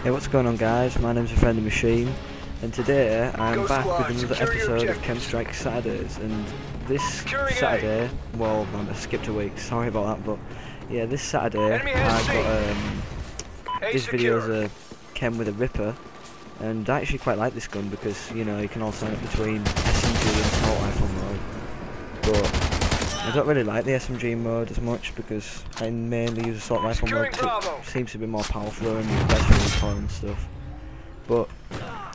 Hey, what's going on, guys? My name's Friendly Machine, and today I'm back with another episode of K.E.M Strike Saturdays. And this Saturday, well, I skipped a week, sorry about that, but yeah, this Saturday I got this video is a K.E.M with a Ripper, and I actually quite like this gun because, you know, you can alternate between SMG and assault rifle mode, but I don't really like the SMG mode as much because I mainly use assault rifle mode because it seems to be more powerful and better recoil and stuff. But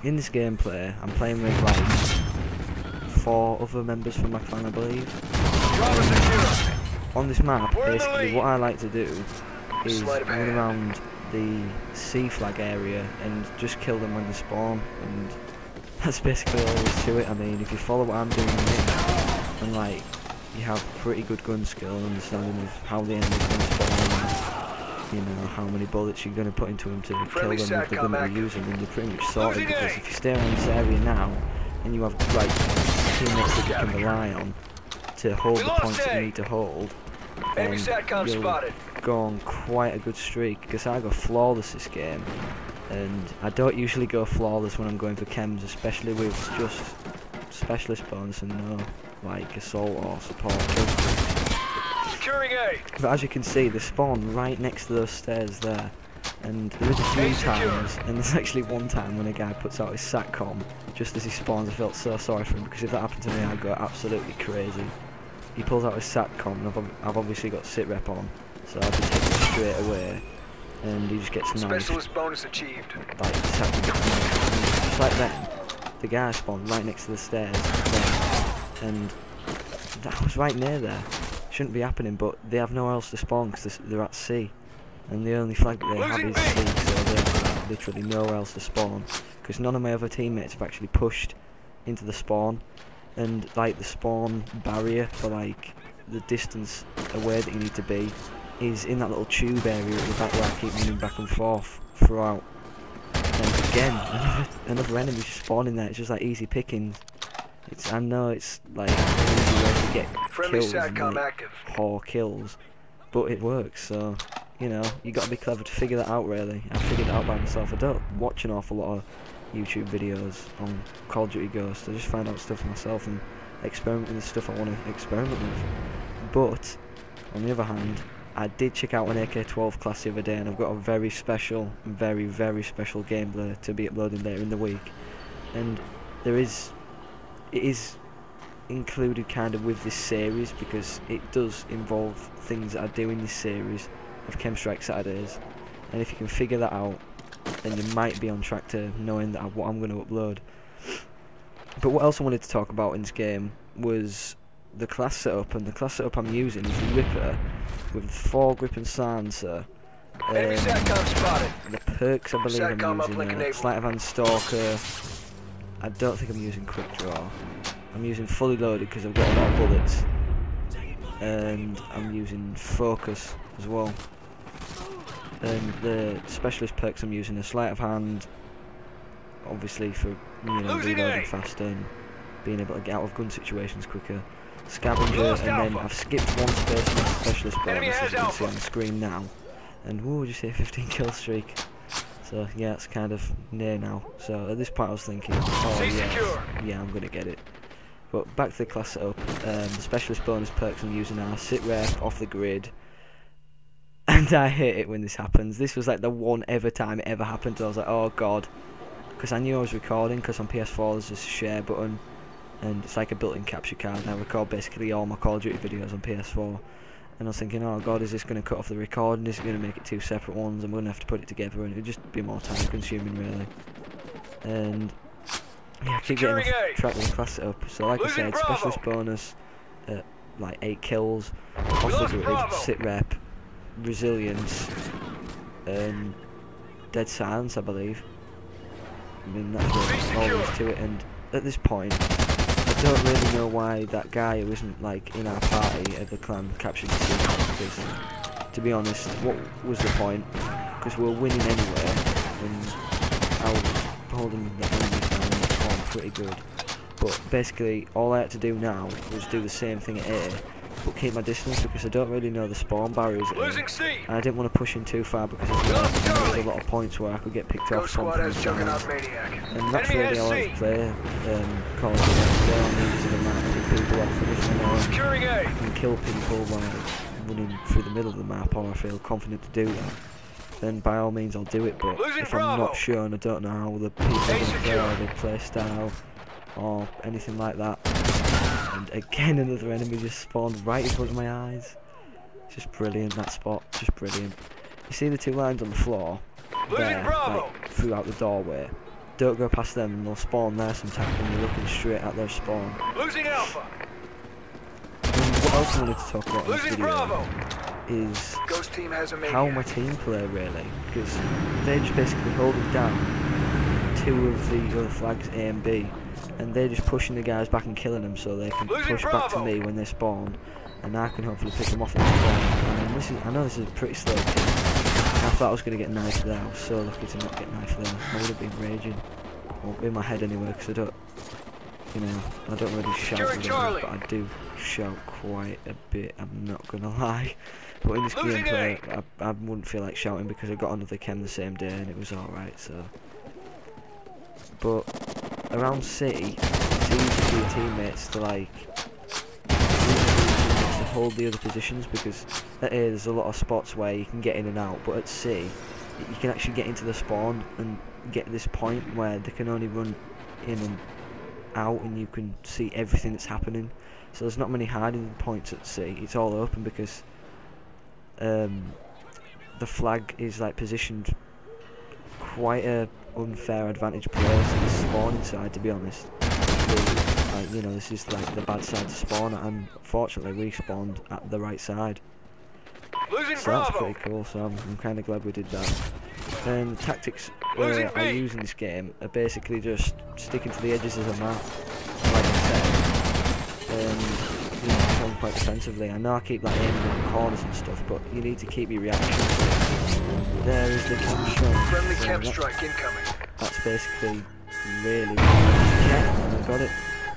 in this gameplay, I'm playing with like 4 other members from my clan, I believe. On this map, basically what I like to do is run around the C flag area and just kill them when they spawn, and that's basically all there is to it. I mean, if you follow what I'm doing here, and like, you have pretty good gun skill and understanding of how the enemy's going to spawn, you know, how many bullets you're going to put into them to kill them with the gun that you're using, then you're pretty much sorted, because if you stay around this area now, and you have like teammates that you can rely on to hold the points that you need to hold, then you'll go on quite a good streak, because I go flawless this game, and I don't usually go flawless when I'm going for chems, especially with just specialist bonus and no like assault or support kill streaks. But as you can see, they spawn right next to those stairs there, and there is a few times, and there's actually one time when a guy puts out his satcom just as he spawns. I felt so sorry for him, because if that happened to me I'd go absolutely crazy. He pulls out his satcom, and I've obviously got sit rep on, so I just hit him straight away, and he just gets knifed. Specialist bonus achieved. Like, just like then, the guy spawned right next to the stairs there, and that was right near there. Shouldn't be happening, but they have nowhere else to spawn because they're at C, and the only flag that they have is C, so they have literally nowhere else to spawn, because none of my other teammates have actually pushed into the spawn, and like the spawn barrier for like the distance away that you need to be is in that little tube area at the back where I keep running back and forth throughout. And again, another enemy just spawning there. It's just like easy pickings. I know it's like an easy way to get kills and like whore kills, but it works, so, you know, you got to be clever to figure that out. Really, I figured it out by myself. I don't watch an awful lot of YouTube videos on Call of Duty Ghosts. I just find out stuff myself and experiment with the stuff I want to experiment with. But on the other hand, I did check out an AK-12 class the other day, and I've got a very special, very special gameplay to be uploading later in the week, and it is included kind of with this series, because it does involve things that I do in this series of K.E.M Strike Saturdays, and if you can figure that out, then you might be on track to knowing that what I'm going to upload. But what else I wanted to talk about in this game was the class setup, and the class setup I'm using is the Ripper with 4 grip and silencer. The perks I believe I'm using sleight of hand stalker. I don't think I'm using quick draw. I'm using fully loaded because I've got a lot of bullets, and I'm using focus as well. And the specialist perks I'm using are sleight of hand, obviously for, you know, reloading faster and being able to get out of gun situations quicker. Scavenger, and then I've skipped one space in the specialist bonus, as you can see on the screen now. And whoa, just hit a 15 kill streak. So yeah, it's kind of near now. So at this point I was thinking, oh yeah, I'm gonna get it. But back to the class setup. The specialist bonus perks I'm using are sit rep, off the grid, and I hate it when this happens. This was like the one ever time it ever happened, and I was like, oh god, because I knew I was recording, because on PS4 there's this share button, and it's like a built-in capture card, and I record basically all my Call of Duty videos on PS4. And I was thinking, oh god, is this going to cut off the recording? Is it going to make it 2 separate ones? I'm going to have to put it together, and it would just be more time consuming, really. And yeah, I keep getting off track with the class setup. So like I said, specialist bonus, like 8 kills, off the grid, sit rep, resilience, and dead silence, I believe. I mean, that's all there is to it, and at this point, I don't really know why that guy who isn't like in our party at the clan captured the secret, because to be honest, what was the point? Because we were winning anyway, and I was holding the enemies down and it's pretty good. But basically all I had to do now was do the same thing at A, but keep my distance because I don't really know the spawn barriers here. Losing C. And I didn't want to push in too far because there's a lot of points where I could get picked off from the side. And that's really how I play Call of Duty. I'm using the map to get people off, and if I know I can kill people by running through the middle of the map, or I feel confident to do that, then by all means I'll do it. But if I'm not sure and I don't know how the people are going to play, or their play style, or anything like that, and again another enemy just spawned right in front of my eyes. Just brilliant, that spot, just brilliant. You see the two lines on the floor there, like throughout the doorway. Don't go past them, and they'll spawn there sometimes when you're looking straight at their spawn. Losing Alpha. And what else I wanted to talk about in this video is how my team play really, because they're just basically holding down two of the other flags, A and B, and they're just pushing the guys back and killing them so they can push back to me when they spawn, and I can hopefully pick them off at the spawn. I know this is a pretty slow team. I thought I was going to get knifed there. I was so lucky to not get knifed there. I would have been raging, or in my head anyway, because I don't, you know, I don't really shout, but I do shout quite a bit, I'm not going to lie. But in this gameplay, I wouldn't feel like shouting because I got another K.E.M the same day and it was alright, so. But around C, it's easy for your teammates to to hold the other positions, because at A there's a lot of spots where you can get in and out, but at C you can actually get into the spawn and get this point where they can only run in and out and you can see everything that's happening. So there's not many hiding points at C, it's all open because the flag is like positioned quite a unfair advantage players in the spawning side, to be honest. Like, you know, this is like the bad side to spawn at, and fortunately we spawned at the right side. So that's pretty cool, so I'm kind of glad we did that. And the tactics I use in this game are basically just sticking to the edges of the map, like I said, and you know, playing quite defensively. I know I keep like aiming at the corners and stuff, but you need to keep your reactions. There is the K.E.M strike. Friendly K.E.M strike incoming. That's basically really yeah, I got it.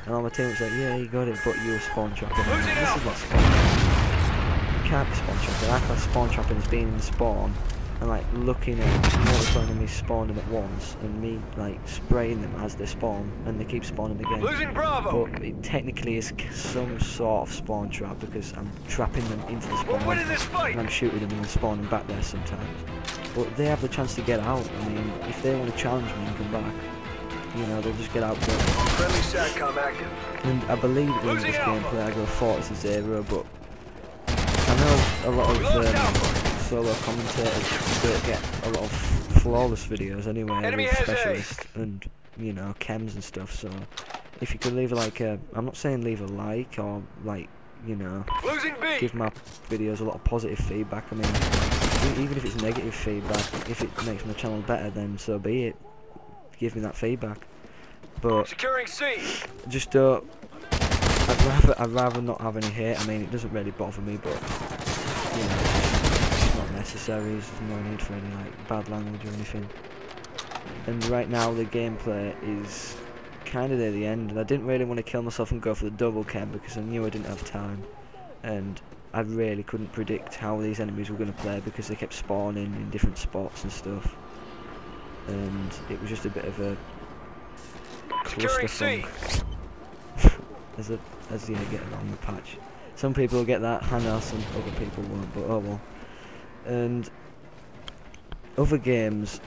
And all my teammates like, yeah, you got it, but you were spawn trapping. This is not spawn trapping. You can't be spawn trapping. I class spawn trapping as being in the spawn and like looking at multiple enemies spawning at once and me like spraying them as they spawn and they keep spawning again. Losing Bravo. But it technically is some sort of spawn trap because I'm trapping them into the spawn and I'm shooting them and spawning back there sometimes. But they have the chance to get out. I mean, if they want to challenge me and come back, you know, they'll just get out there. Friendly SATCOM active. And I believe in this gameplay I go 40-0, but I know a lot of solo commentators don't get a lot of flawless videos anyway with specialists and, you know, K.E.Ms and stuff, so if you could leave like a, I'm not saying leave a like or like, you know, give my videos a lot of positive feedback. I mean, even if it's negative feedback, if it makes my channel better, then so be it. Give me that feedback, but securing C. Just don't. I'd rather not have any hate. I mean, it doesn't really bother me, but you know, it's not necessary. There's no need for any like bad language or anything. And right now the gameplay is kind of near the end, and I didn't really want to kill myself and go for the double K.E.M because I knew I didn't have time, and I really couldn't predict how these enemies were going to play because they kept spawning in different spots and stuff. And it was just a bit of a clusterfunk as you get along the patch. Some people will get that, I know some other people won't, but oh well. And other games,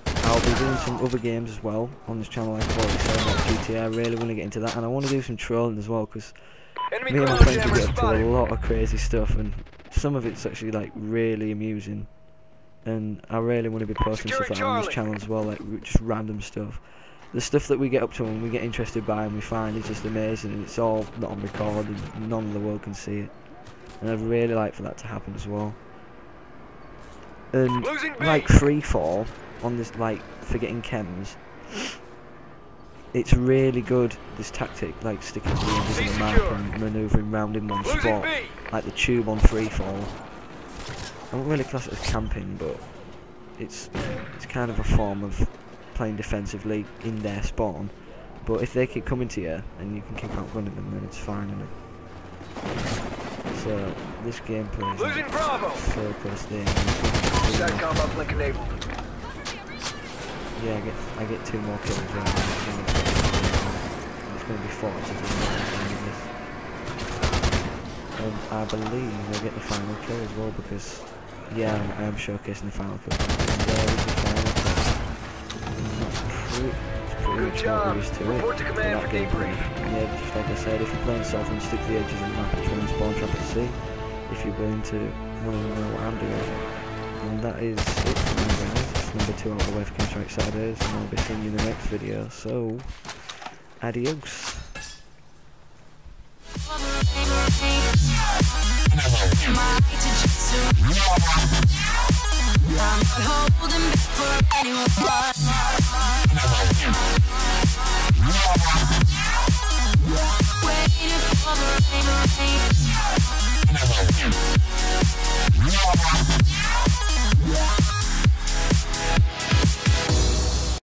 I'll be doing some other games as well on this channel, like I've already said about GTA. I really want to get into that, and I want to do some trolling as well, because me and my friends will get up to a lot of crazy stuff, and some of it's actually like really amusing. And I really want to be posting stuff like on this channel as well, like just random stuff. The stuff that we get up to and we get interested by and we find is just amazing, and it's all not on record and none of the world can see it. And I'd really like for that to happen as well. And like freefall on this, like for getting K.E.Ms, it's really good, this tactic, like sticking to the edges of the map and manoeuvring round in one spot, like the tube on freefall. I wouldn't really class it as camping, but it's kind of a form of playing defensively in their spawn. But if they keep coming to you and you can keep outrunning them, then it's fine, isn't it? So this gameplay is Losing Bravo. so close to the end. SATCOM uplink enabled. Yeah, I get 2 more kills right now. It's going to be 40 to the end of this. I believe I get the final kill as well because, yeah, I am showcasing the final kill. There is the final kill. It's pretty Good much job. what there is to it. Report to command for debrief. Yeah, just like I said, if you're playing soft and stick to the edges of the map and try and spawn trap at sea, if you're willing to want to know what I'm doing, and that is it for me guys. It's number 2 out of the way for Counter-Strike Saturdays, and I'll be seeing you in the next video, so adios. I'm holding back for anyone. Waiting for the rain.